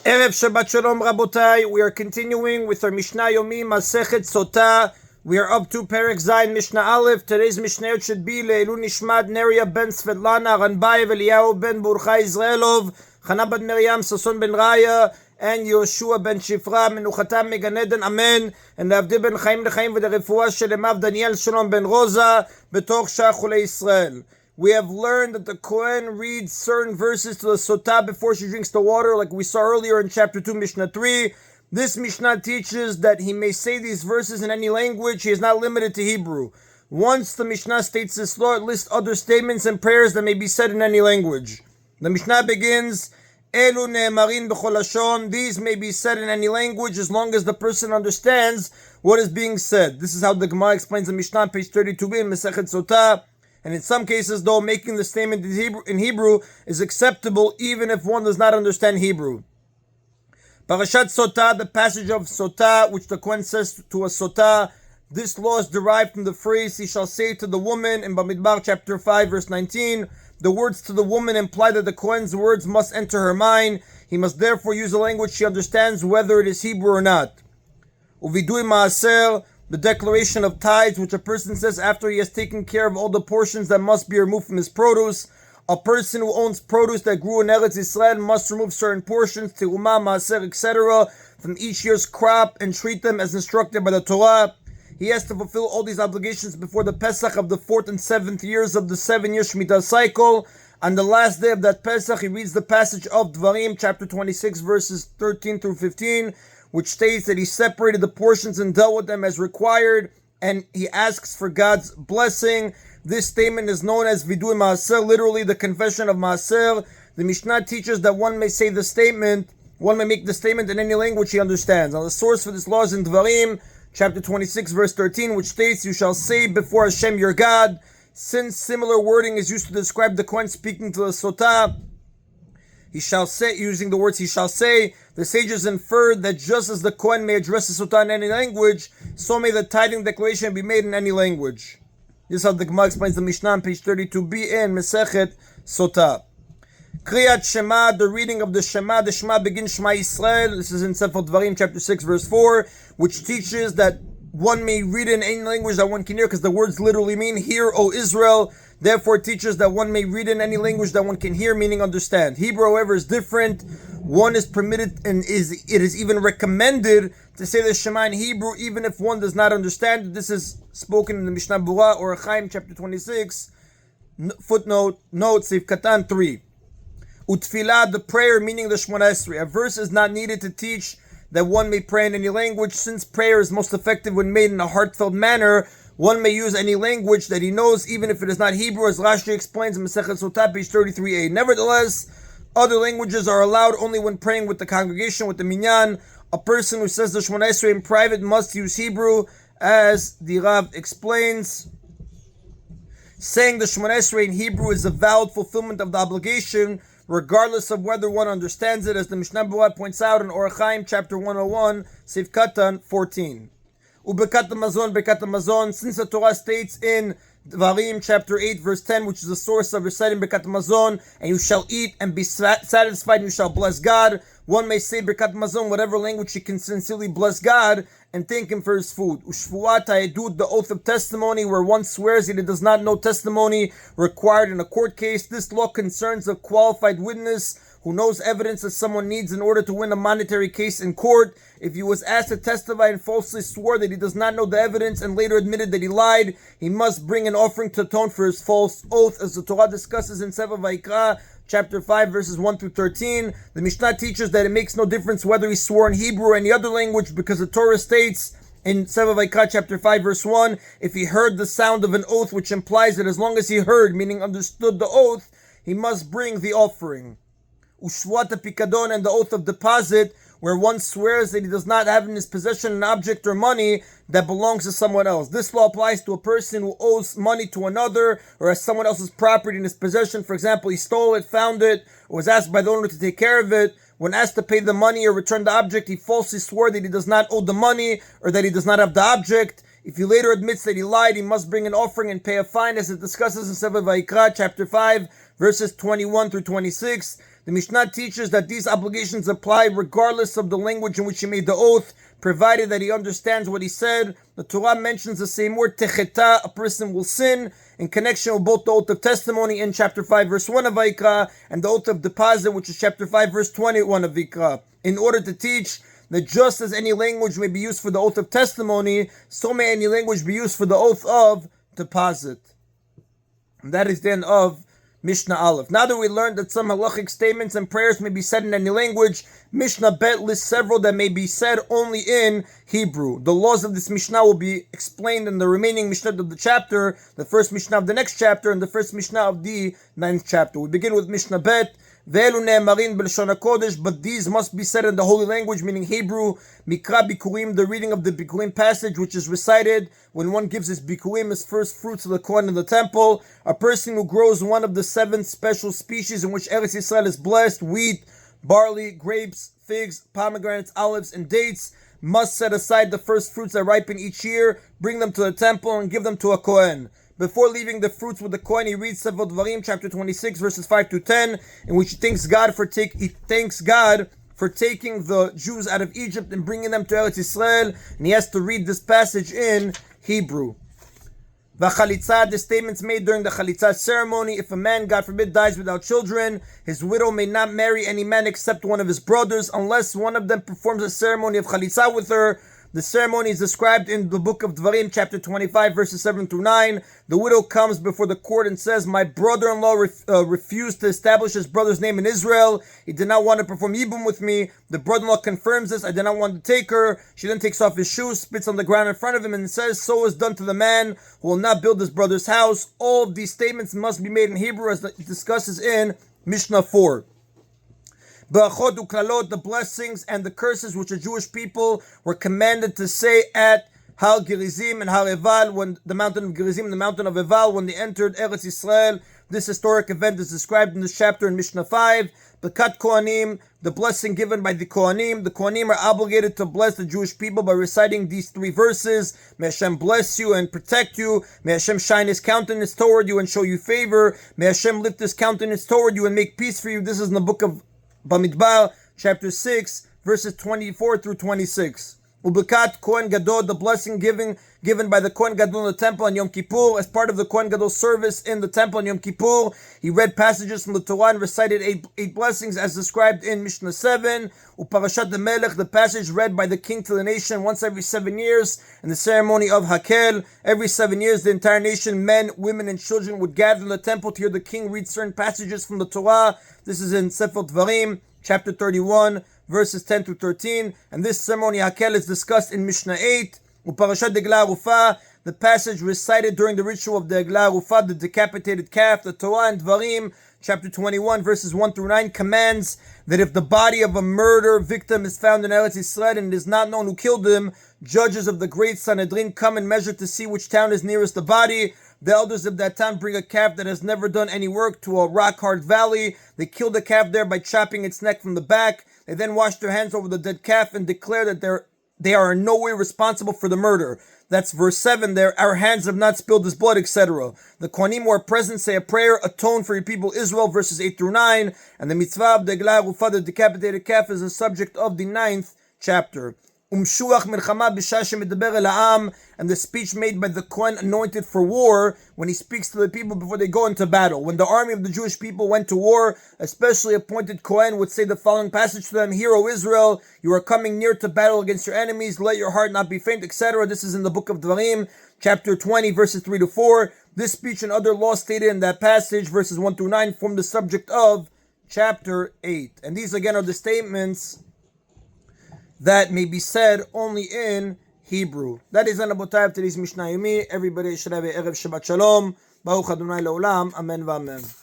Erev Shabbat Shalom Rabotai. We are continuing with our Mishna Yomi Masechet Sotah. We are up to Perek Zayin Mishnah Alayev. Today's Mishnayot should be Leilu Nishmat Neria ben Svetlana Ranbayev Eliyahu ben Burcha Israelov Chana bat Miriam Sason ben Raya and Yoshua ben Shifra Menuchatam Megan Eden Amen. And Avdi ben Chaim Lechaim v'Refuah Shelemav Daniel Shalom ben Rosa Betoch Shah Chulei Israel. We have learned that the Kohen reads certain verses to the Sotah before she drinks the water, like we saw earlier in chapter 2, Mishnah 3. This Mishnah teaches that he may say these verses in any language. He is not limited to Hebrew. Once the Mishnah states this law, it lists other statements and prayers that may be said in any language. The Mishnah begins, Elu ne'emarin b'chol lashon. These may be said in any language as long as the person understands what is being said. This is how the Gemara explains the Mishnah, page 32b in Masechet Sotah. And in some cases, though, making the statement in Hebrew is acceptable even if one does not understand Hebrew. Parashat Sotah, the passage of Sotah, which the Kohen says to a Sotah, this law is derived from the phrase, he shall say to the woman in Bamidbar chapter 5 verse 19. The words to the woman imply that the Kohen's words must enter her mind. He must therefore use a language she understands whether it is Hebrew or not. Uvidui maaser, the declaration of tithes, which a person says after he has taken care of all the portions that must be removed from his produce. A person who owns produce that grew in Eretz Israel must remove certain portions, terumah, maaser, etc., from each year's crop and treat them as instructed by the Torah. He has to fulfill all these obligations before the Pesach of the 4th and 7th years of the 7-year Shemitah cycle. On the last day of that Pesach, he reads the passage of Dvarim, chapter 26, verses 13 through 15, which states that he separated the portions and dealt with them as required, and he asks for God's blessing. This statement is known as Vidui Maaser, literally the confession of Maaser. The Mishnah teaches that one may make the statement in any language he understands. Now the source for this law is in Dvarim, chapter 26, verse 13, which states, you shall say before Hashem your God. Since similar wording is used to describe the Kohen speaking to the Sotah, he shall say, using the words he shall say, the sages inferred that just as the Kohen may address the Sotah in any language, so may the tithing declaration be made in any language. This is how the Gemara explains the Mishnah on page 32b in Masechet Sotah. Kriyat Shema, the reading of the Shema begins Shema Yisrael. This is in Sefer Dvarim, chapter 6, verse 4, which teaches that one may read in any language that one can hear, because the words literally mean, hear, O Israel. Therefore, it teaches that one may read in any language that one can hear, meaning understand. Hebrew, however, is different. One is permitted and it is even recommended to say the Shema in Hebrew, even if one does not understand it. This is spoken in the Mishnah Berurah or Chaim, chapter 26, footnote, note, Seif Katan 3. Utfilah, the prayer, meaning the Shemona Esrei. A verse is not needed to teach that one may pray in any language, since prayer is most effective when made in a heartfelt manner. One may use any language that he knows, even if it is not Hebrew, as Rashi explains in Masechet Sotah, page 33a. Nevertheless, other languages are allowed only when praying with the congregation, with the minyan. A person who says the Shemona Esrei in private must use Hebrew, as the Rav explains. Saying the Shemona Esrei in Hebrew is a valid fulfillment of the obligation, regardless of whether one understands it, as the Mishnah Berurah points out in Orach Chaim, chapter 101, Seif Katan 14. Ubekat mazon, since the Torah states in Dvarim, chapter 8, verse 10, which is the source of reciting Bekat mazon, and you shall eat and be satisfied, and you shall bless God. One may say Bekat mazon, whatever language he can sincerely bless God and thank Him for his food. Ushvuat ha'edut, the oath of testimony, where one swears that he does not know testimony required in a court case. This law concerns a qualified witness who knows evidence that someone needs in order to win a monetary case in court. If he was asked to testify and falsely swore that he does not know the evidence and later admitted that he lied, he must bring an offering to atone for his false oath, as the Torah discusses in Sefer Vayikra, chapter 5, verses 1 through 13. The Mishnah teaches that it makes no difference whether he swore in Hebrew or any other language, because the Torah states in Sefer Vayikra, chapter 5, verse 1, if he heard the sound of an oath, which implies that as long as he heard, meaning understood the oath, he must bring the offering. Ushvuat pikadon, and the oath of deposit, where one swears that he does not have in his possession an object or money that belongs to someone else. This law applies to a person who owes money to another or has someone else's property in his possession. For example, he stole it, found it, or was asked by the owner to take care of it. When asked to pay the money or return the object, he falsely swore that he does not owe the money or that he does not have the object. If he later admits that he lied, he must bring an offering and pay a fine, as it discusses in Sefer Vayikra, chapter 5, verses 21 through 26. The Mishnah teaches that these obligations apply regardless of the language in which he made the oath, provided that he understands what he said. The Torah mentions the same word, techeta, a person will sin, in connection with both the oath of testimony in chapter 5 verse 1 of Vayikra and the oath of deposit, which is chapter 5 verse 21 of Vayikra, in order to teach that just as any language may be used for the oath of testimony, so may any language be used for the oath of deposit. And that is the end of Mishnah Aleph. Now that we learned that some halachic statements and prayers may be said in any language, Mishnah Bet lists several that may be said only in Hebrew. The laws of this Mishnah will be explained in the remaining Mishnah of the chapter, the first Mishnah of the next chapter, and the first Mishnah of the 9th chapter. We begin with Mishnah Bet. But these must be said in the holy language, meaning Hebrew. Mikra Bikurim, the reading of the Bikurim passage, which is recited when one gives his Bikurim, his first fruits, to the Kohen in the temple. A person who grows one of the 7 special species in which Eretz Yisrael is blessed, wheat, barley, grapes, figs, pomegranates, olives, and dates, must set aside the first fruits that ripen each year, bring them to the temple, and give them to a Kohen. Before leaving the fruits with the Kohen, he reads Sefer Dvarim, chapter 26, verses 5 to 10, in which he thanks God for taking the Jews out of Egypt and bringing them to Eretz Yisrael, and he has to read this passage in Hebrew. The statements made during the Chalitza ceremony: if a man, God forbid, dies without children, his widow may not marry any man except one of his brothers, unless one of them performs a ceremony of Chalitza with her. The ceremony is described in the book of Dvarim, chapter 25, verses 7 through 9. The widow comes before the court and says, my brother-in-law refused to establish his brother's name in Israel. He did not want to perform Yibum with me. The brother-in-law confirms this. I did not want to take her. She then takes off his shoes, spits on the ground in front of him, and says, so is done to the man who will not build his brother's house. All of these statements must be made in Hebrew, as it discusses in Mishnah 4. Brachot uklalot, the blessings and the curses which the Jewish people were commanded to say at Har Gerizim and Har Eval, when the mountain of Gerizim and the mountain of Eval, when they entered Eretz Yisrael. This historic event is described in this chapter in Mishnah 5. Bekat Kohanim, the blessing given by the Kohanim. The Kohanim are obligated to bless the Jewish people by reciting these 3 verses. May Hashem bless you and protect you. May Hashem shine His countenance toward you and show you favor. May Hashem lift His countenance toward you and make peace for you. This is in the book of Bamidbar, chapter 6, verses 24 through 26. Ubekat Kohen Gadol, the blessing given by the Kohen Gadol in the temple on Yom Kippur. As part of the Kohen Gadol service in the temple on Yom Kippur, he read passages from the Torah and recited 8 blessings as described in Mishnah 7. Uparashat the Melech, the passage read by the king to the nation once every 7 years, in the ceremony of Hakel. Every 7 years, the entire nation, men, women, and children, would gather in the temple to hear the king read certain passages from the Torah. This is in Sefer Dvarim, chapter 31, verses 10 to 13. And this ceremony, Hakel, is discussed in Mishnah 8. Uparashat Degla Arufah, the passage recited during the ritual of the Degla Arufah, the decapitated calf. The Torah and Dvarim, chapter 21, verses 1 through 9, commands that if the body of a murder victim is found in Eretz Yisrael and it is not known who killed him, judges of the great Sanhedrin come and measure to see which town is nearest the body. The elders of that town bring a calf that has never done any work to a rock-hard valley. They kill the calf there by chopping its neck from the back. They then wash their hands over the dead calf and declare that they are in no way responsible for the murder. That's verse 7 there. Our hands have not spilled his blood, etc. The Kohanim who are present say a prayer, atone for your people Israel, verses 8 through 9. And the mitzvah of the Degla Arufah, the decapitated calf, is the subject of the 9th chapter. Umshuach milchama b'shashem medaber el ha'am, and the speech made by the Kohen anointed for war when he speaks to the people before they go into battle. When the army of the Jewish people went to war, especially appointed Kohen would say the following passage to them: Hear, O Israel, you are coming near to battle against your enemies. Let your heart not be faint, etc. This is in the book of Dvarim, chapter 20, verses 3 to 4. This speech and other laws stated in that passage, verses 1 through 9, form the subject of chapter 8. And these again are the statements that may be said only in Hebrew. That is an abotai of today's Mishna Yomi. Everybody should have a Erev Shabbat Shalom. Baruch Adonai Le'olam. Amen v'amen.